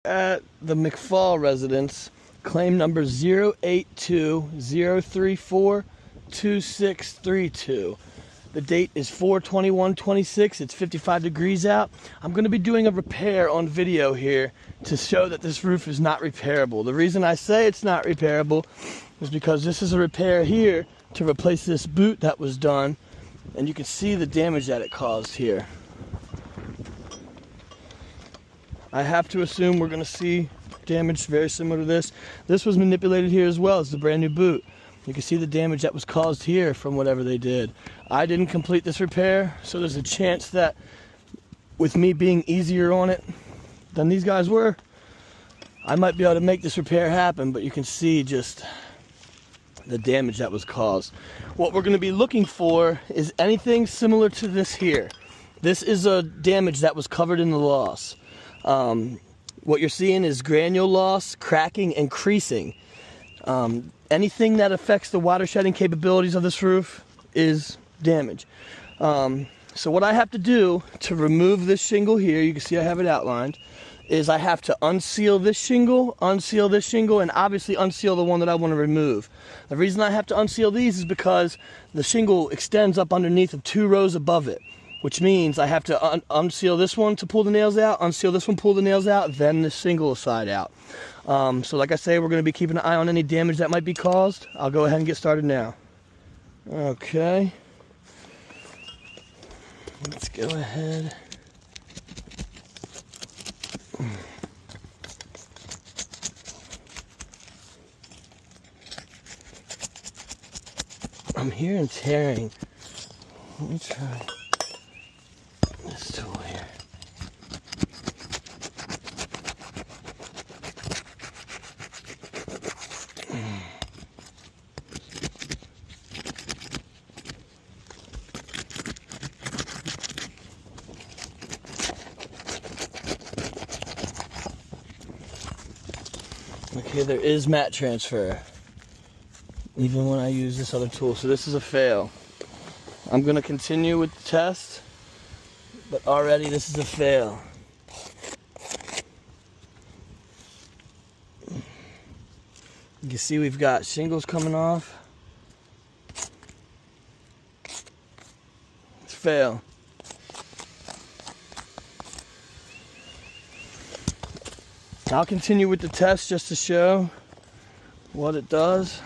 at the McFaul residence, claim number 082-034-2632. The date is 4/21/26. It's 55 degrees out. I'm going to be doing a repair on video here to show that this roof is not repairable. The reason I say it's not repairable is because this is a repair here to replace this boot that was done, and you can see the damage that it caused here. I have to assume we're going to see damage very similar to this. This was manipulated here as well. It's the brand new boot. You can see the damage that was caused here from whatever they did. I didn't complete this repair, so there's a chance that with me being easier on it than these guys were, I might be able to make this repair happen, but you can see just the damage that was caused. What we're going to be looking for is anything similar to this here. This is a damage that was covered in the loss. What you're seeing is granule loss, cracking, and creasing. Anything that affects the water shedding capabilities of this roof is damage. So what I have to do to remove this shingle here, you can see I have it outlined, is I have to unseal this shingle, and obviously unseal the one that I want to remove. The reason I have to unseal these is because the shingle extends up underneath of 2 rows above it, which means I have to unseal this one to pull the nails out, unseal this one, pull the nails out, then the shingle side out. So like I say, we're going to be keeping an eye on any damage that might be caused. I'll go ahead and get started now. Okay. Let's go ahead. I'm hearing tearing. Let me try this tool here. Okay, there is mat transfer, even when I use this other tool, so this is a fail. I'm going to continue with the test, but already this is a fail. You can see we've got shingles coming off. It's a fail. I'll continue with the test just to show what it does.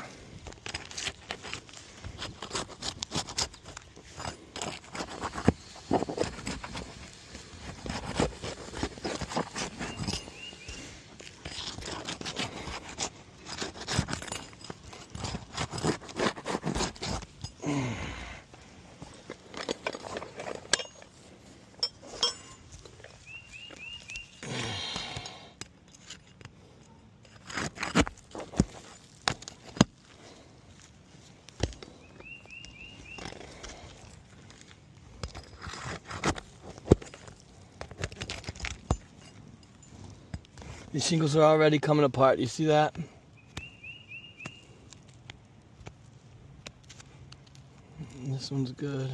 These shingles are already coming apart. You see that? This one's good.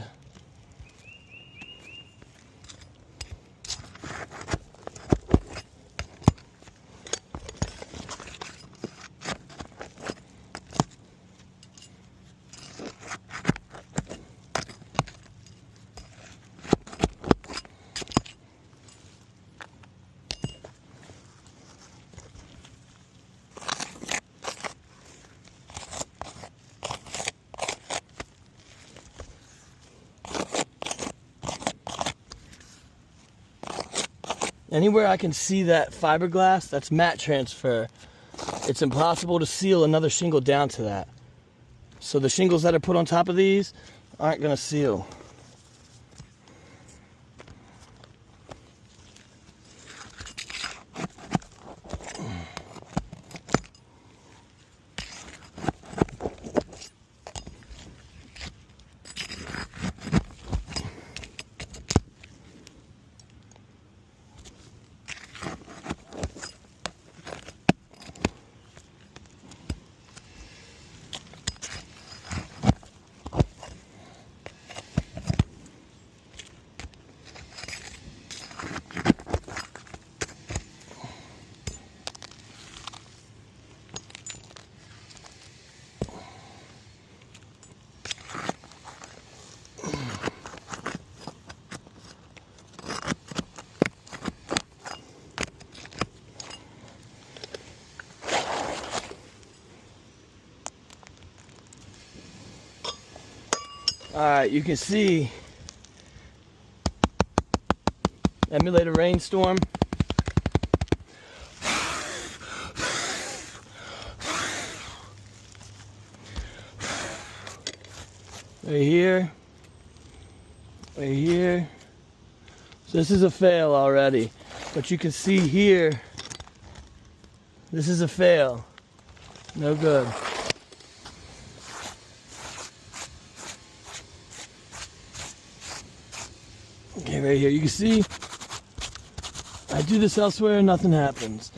Anywhere I can see that fiberglass, that's mat transfer. It's impossible to seal another shingle down to that. So the shingles that are put on top of these aren't going to seal. Alright, you can see emulate a rainstorm. Right here. Right here. So this is a fail already. But you can see here, this is a fail. No good. Okay, right here, you can see, I do this elsewhere, nothing happens.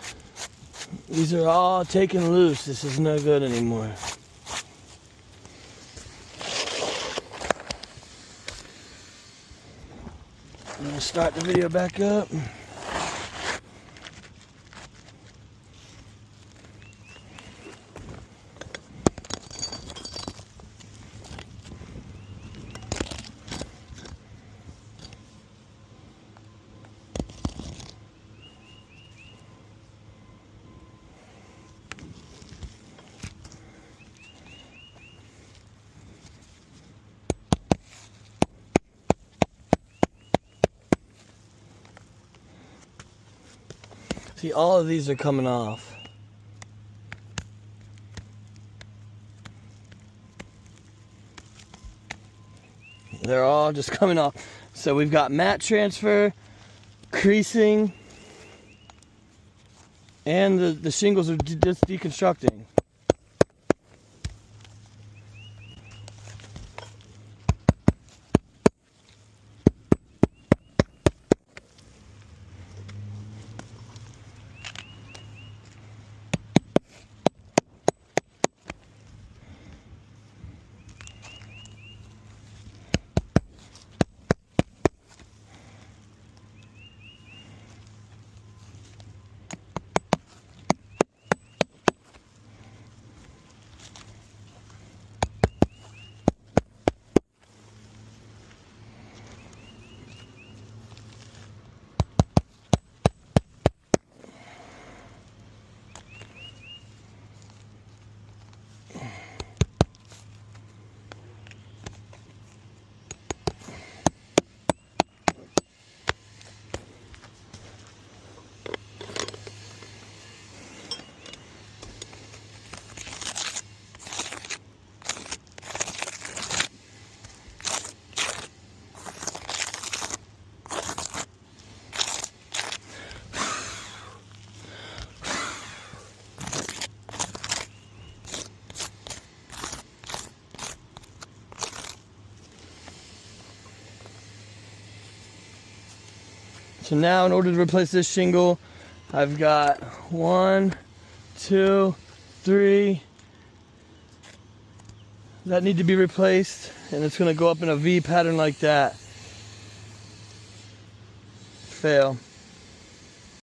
These are all taken loose. This is no good anymore. I'm gonna start the video back up. See, all of these are coming off. They're all just coming off. So we've got mat transfer, creasing, and the shingles are just deconstructing. So now in order to replace this shingle, I've got 1, 2, 3 that need to be replaced, and it's going to go up in a V pattern like that. Fail.